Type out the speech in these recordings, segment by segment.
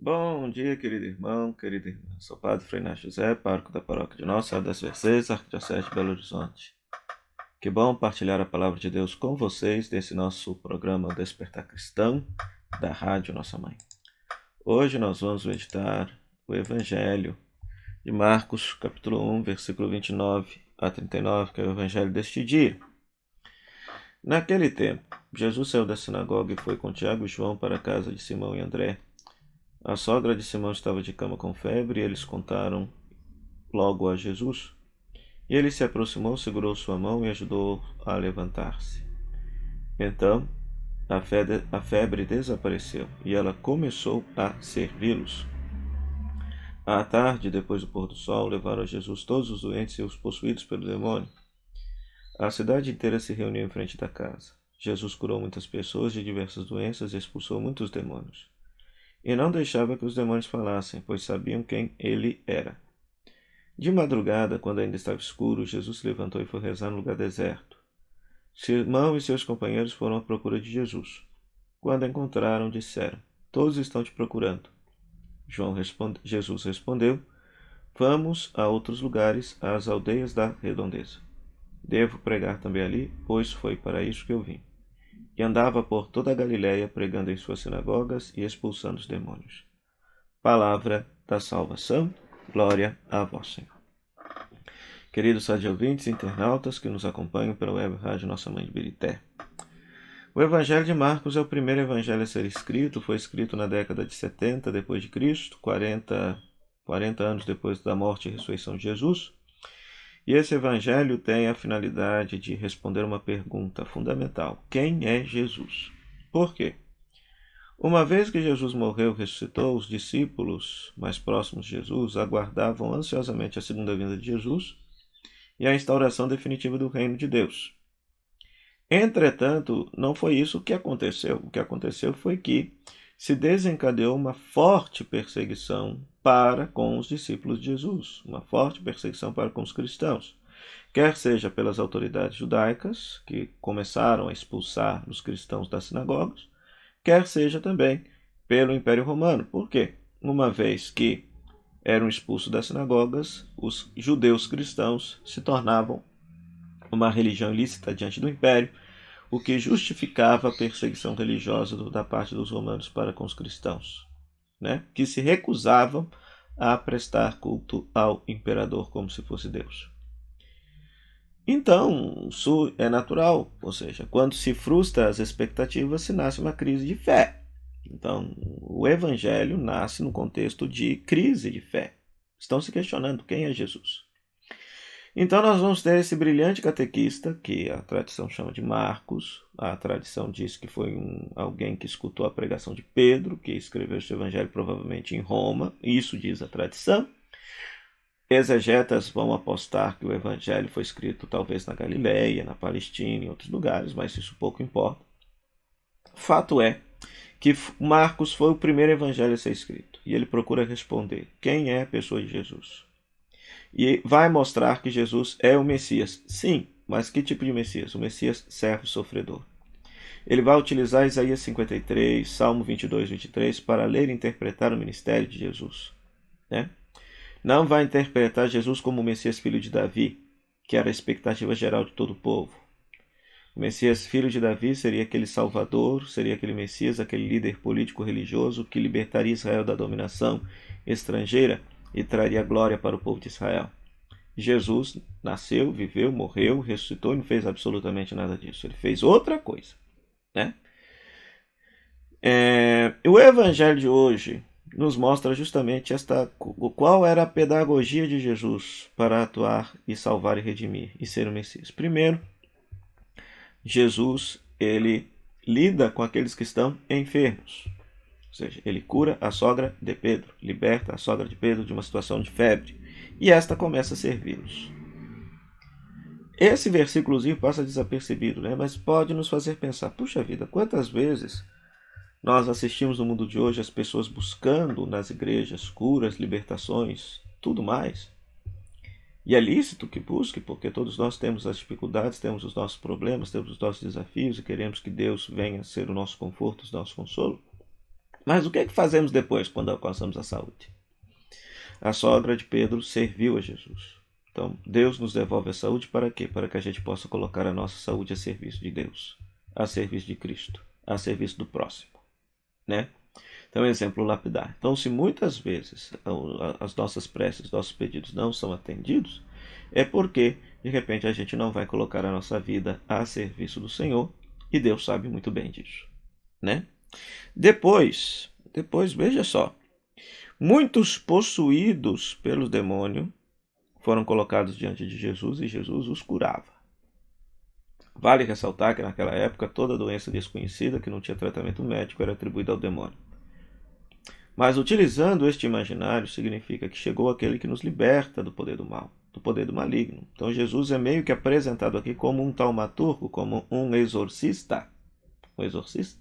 Bom dia, querido irmão, querida irmã. Sou o Padre Frei Inácio José, pároco da paróquia de Nossa Senhora das Mercês, Arquidiocese de Belo Horizonte. Que bom partilhar a palavra de Deus com vocês desse nosso programa Despertar Cristão, da Rádio Nossa Mãe. Hoje nós vamos meditar o Evangelho de Marcos, capítulo 1, versículo 29 a 39, que é o Evangelho deste dia. Naquele tempo, Jesus saiu da sinagoga e foi com Tiago e João para a casa de Simão e André. A sogra de Simão estava de cama com febre e eles contaram logo a Jesus. E ele se aproximou, segurou sua mão e ajudou a levantar-se. Então a febre desapareceu e ela começou a servi-los. À tarde, depois do pôr do sol, levaram a Jesus todos os doentes e os possuídos pelo demônio. A cidade inteira se reuniu em frente da casa. Jesus curou muitas pessoas de diversas doenças e expulsou muitos demônios. E não deixava que os demônios falassem, pois sabiam quem ele era. De madrugada, quando ainda estava escuro, Jesus se levantou e foi rezar no lugar deserto. Simão e seus companheiros foram à procura de Jesus. Quando encontraram, disseram: Todos estão te procurando. Jesus respondeu: Vamos a outros lugares, às aldeias da redondeza. Devo pregar também ali, pois foi para isso que eu vim. E andava por toda a Galiléia, pregando em suas sinagogas e expulsando os demônios. Palavra da salvação, glória a vós, Senhor. Queridos radiovintes e internautas que nos acompanham pela web rádio Nossa Mãe de Birité. O Evangelho de Marcos é o primeiro evangelho a ser escrito, foi escrito na década de 70 depois de Cristo, 40 anos depois da morte e ressurreição de Jesus. E esse evangelho tem a finalidade de responder uma pergunta fundamental: quem é Jesus? Por quê? Uma vez que Jesus morreu e ressuscitou, os discípulos mais próximos de Jesus aguardavam ansiosamente a segunda vinda de Jesus e a instauração definitiva do reino de Deus. Entretanto, não foi isso que aconteceu. O que aconteceu foi que se desencadeou uma forte perseguição para com os discípulos de Jesus, uma forte perseguição para com os cristãos, quer seja pelas autoridades judaicas, que começaram a expulsar os cristãos das sinagogas, quer seja também pelo Império Romano. Por quê? Uma vez que eram expulsos das sinagogas, os judeus cristãos se tornavam uma religião ilícita diante do Império, o que justificava a perseguição religiosa da parte dos romanos para com os cristãos, né? Que se recusavam a prestar culto ao imperador como se fosse Deus. Então, isso é natural, ou seja, quando se frustra as expectativas, se nasce uma crise de fé. Então, o evangelho nasce no contexto de crise de fé. Estão se questionando quem é Jesus. Então, nós vamos ter esse brilhante catequista, que a tradição chama de Marcos. A tradição diz que foi alguém que escutou a pregação de Pedro, que escreveu esse evangelho provavelmente em Roma. Isso diz a tradição. Exegetas vão apostar que o evangelho foi escrito talvez na Galileia, na Palestina, em outros lugares, mas isso pouco importa. Fato é que Marcos foi o primeiro evangelho a ser escrito, e ele procura responder: quem é a pessoa de Jesus? E vai mostrar que Jesus é o Messias. Sim, mas que tipo de Messias? O Messias servo sofredor. Ele vai utilizar Isaías 53, Salmo 22, 23 para ler e interpretar o ministério de Jesus, né? Não vai interpretar Jesus como o Messias filho de Davi, que era a expectativa geral de todo o povo. O Messias filho de Davi seria aquele Salvador, seria aquele Messias, aquele líder político-religioso que libertaria Israel da dominação estrangeira e traria glória para o povo de Israel. Jesus nasceu, viveu, morreu, ressuscitou e não fez absolutamente nada disso. Ele fez outra coisa, né? O evangelho de hoje nos mostra justamente qual era a pedagogia de Jesus para atuar e salvar e redimir e ser o Messias. Primeiro, Jesus ele lida com aqueles que estão enfermos. Ou seja, ele cura a sogra de Pedro, liberta a sogra de Pedro de uma situação de febre, e esta começa a servi-los. Esse versículozinho passa desapercebido, né? Mas pode nos fazer pensar: puxa vida, quantas vezes nós assistimos no mundo de hoje as pessoas buscando nas igrejas curas, libertações, tudo mais. E é lícito que busque, porque todos nós temos as dificuldades, temos os nossos problemas, temos os nossos desafios e queremos que Deus venha ser o nosso conforto, o nosso consolo. Mas o que é que fazemos depois quando alcançamos a saúde? A sogra de Pedro serviu a Jesus. Então, Deus nos devolve a saúde para quê? Para que a gente possa colocar a nossa saúde a serviço de Deus, a serviço de Cristo, a serviço do próximo, né? Então, exemplo lapidar. Então, se muitas vezes as nossas preces, nossos pedidos não são atendidos, é porque, de repente, a gente não vai colocar a nossa vida a serviço do Senhor, e Deus sabe muito bem disso, né? Depois, veja só, muitos possuídos pelo demônio foram colocados diante de Jesus e Jesus os curava. Vale ressaltar que naquela época toda doença desconhecida que não tinha tratamento médico era atribuída ao demônio. Mas utilizando este imaginário significa que chegou aquele que nos liberta do poder do mal, do poder do maligno. Então Jesus é meio que apresentado aqui como um taumaturgo, como um exorcista. Um exorcista.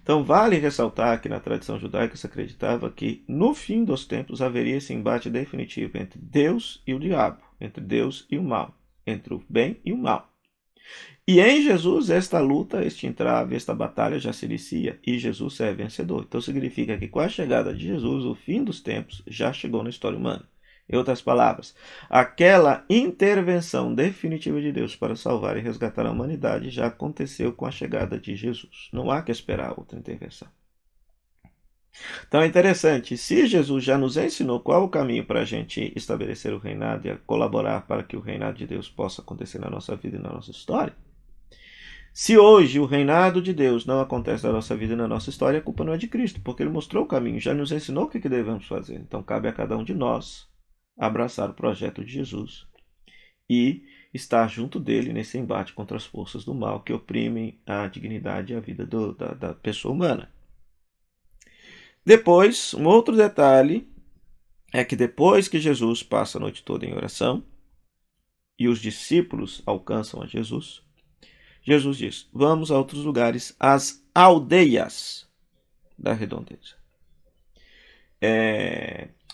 Então vale ressaltar que na tradição judaica se acreditava que no fim dos tempos haveria esse embate definitivo entre Deus e o diabo, entre Deus e o mal, entre o bem e o mal. E em Jesus esta luta, este entrave, esta batalha já se inicia e Jesus é vencedor. Então significa que com a chegada de Jesus o fim dos tempos já chegou na história humana. Em outras palavras, aquela intervenção definitiva de Deus para salvar e resgatar a humanidade já aconteceu com a chegada de Jesus. Não há que esperar outra intervenção. Então é interessante, se Jesus já nos ensinou qual o caminho para a gente estabelecer o reinado e colaborar para que o reinado de Deus possa acontecer na nossa vida e na nossa história, se hoje o reinado de Deus não acontece na nossa vida e na nossa história, a culpa não é de Cristo, porque Ele mostrou o caminho, já nos ensinou o que devemos fazer. Então cabe a cada um de nós abraçar o projeto de Jesus e estar junto dele nesse embate contra as forças do mal que oprimem a dignidade e a vida da pessoa humana. Depois, um outro detalhe é que depois que Jesus passa a noite toda em oração e os discípulos alcançam a Jesus, Jesus diz: vamos a outros lugares, às aldeias da redondeza.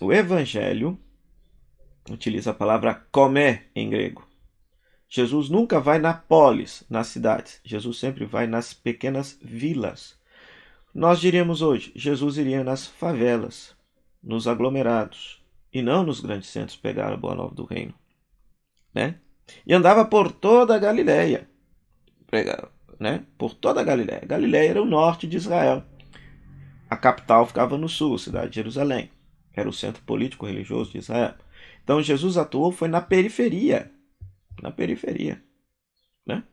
O Evangelho utiliza a palavra komé em grego. Jesus nunca vai na polis, nas cidades. Jesus sempre vai nas pequenas vilas. Nós diríamos hoje, Jesus iria nas favelas, nos aglomerados, e não nos grandes centros pegar a boa nova do reino, né? E andava por toda a Galileia, pregava, né? Por toda a Galileia. Galileia era o norte de Israel. A capital ficava no sul, a cidade de Jerusalém. Era o centro político religioso de Israel. Então Jesus atuou foi na periferia, né?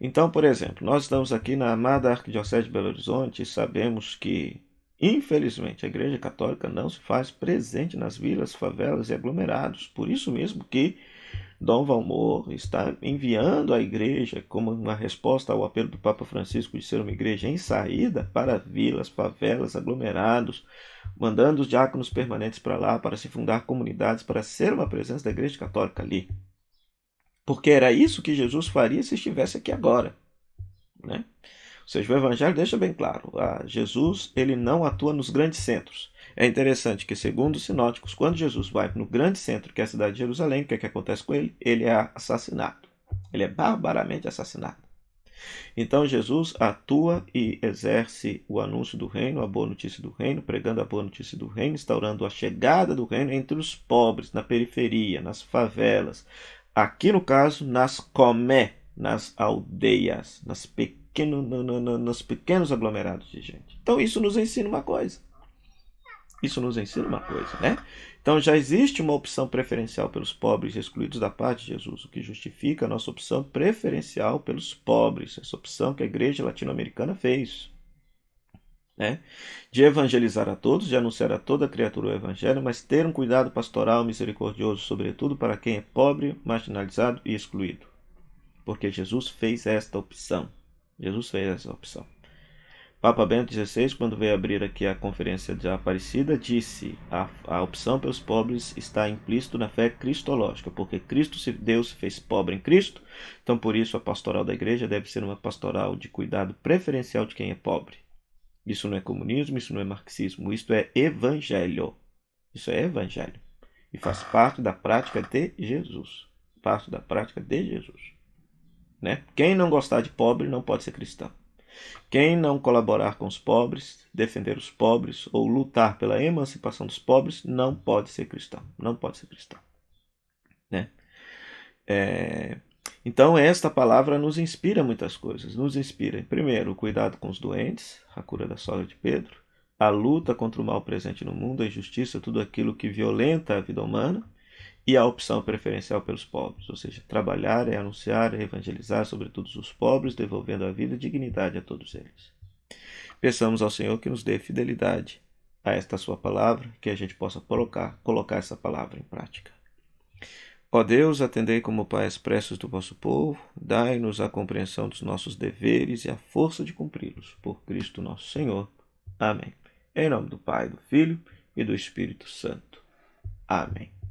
Então, por exemplo, nós estamos aqui na amada Arquidiocese de Belo Horizonte e sabemos que, infelizmente, a Igreja Católica não se faz presente nas vilas, favelas e aglomerados. Por isso mesmo que Dom Valmor está enviando a igreja como uma resposta ao apelo do Papa Francisco de ser uma igreja em saída para vilas, favelas, aglomerados, mandando os diáconos permanentes para lá para se fundar comunidades, para ser uma presença da Igreja Católica ali. Porque era isso que Jesus faria se estivesse aqui agora, né? Ou seja, o Evangelho deixa bem claro, Jesus ele não atua nos grandes centros. É interessante que, segundo os sinóticos, quando Jesus vai no grande centro, que é a cidade de Jerusalém, o que é que acontece com ele? Ele é assassinado. Ele é barbaramente assassinado. Então Jesus atua e exerce o anúncio do reino, a boa notícia do reino, pregando a boa notícia do reino, instaurando a chegada do reino entre os pobres, na periferia, nas favelas. Aqui no caso, nas komé, nas aldeias, nos pequenos aglomerados de gente. Então isso nos ensina uma coisa. Né? Então já existe uma opção preferencial pelos pobres excluídos da parte de Jesus, o que justifica a nossa opção preferencial pelos pobres, essa opção que a igreja latino-americana fez, né? De evangelizar a todos, de anunciar a toda criatura o evangelho, mas ter um cuidado pastoral misericordioso, sobretudo para quem é pobre, marginalizado e excluído. Porque Jesus fez esta opção. Papa Bento XVI, quando veio abrir aqui a conferência de Aparecida, disse: a opção pelos pobres está implícito na fé cristológica, porque Deus se fez pobre em Cristo, então por isso a pastoral da igreja deve ser uma pastoral de cuidado preferencial de quem é pobre. Isso não é comunismo, isso não é marxismo, isso é evangelho. Isso é evangelho. E faz parte da prática de Jesus. Né? Quem não gostar de pobre não pode ser cristão. Quem não colaborar com os pobres, defender os pobres ou lutar pela emancipação dos pobres, não pode ser cristão. Não pode ser cristão. Né? Então, esta palavra nos inspira muitas coisas. Nos inspira, primeiro, o cuidado com os doentes, a cura da sogra de Pedro, a luta contra o mal presente no mundo, a injustiça, tudo aquilo que violenta a vida humana, e a opção preferencial pelos pobres, ou seja, trabalhar e anunciar e evangelizar sobre todos os pobres, devolvendo a vida e dignidade a todos eles. Peçamos ao Senhor que nos dê fidelidade a esta sua palavra, que a gente possa colocar essa palavra em prática. Ó Deus, atendei como Pai as preces do vosso povo, dai-nos a compreensão dos nossos deveres e a força de cumpri-los, por Cristo nosso Senhor. Amém. Em nome do Pai, do Filho e do Espírito Santo. Amém.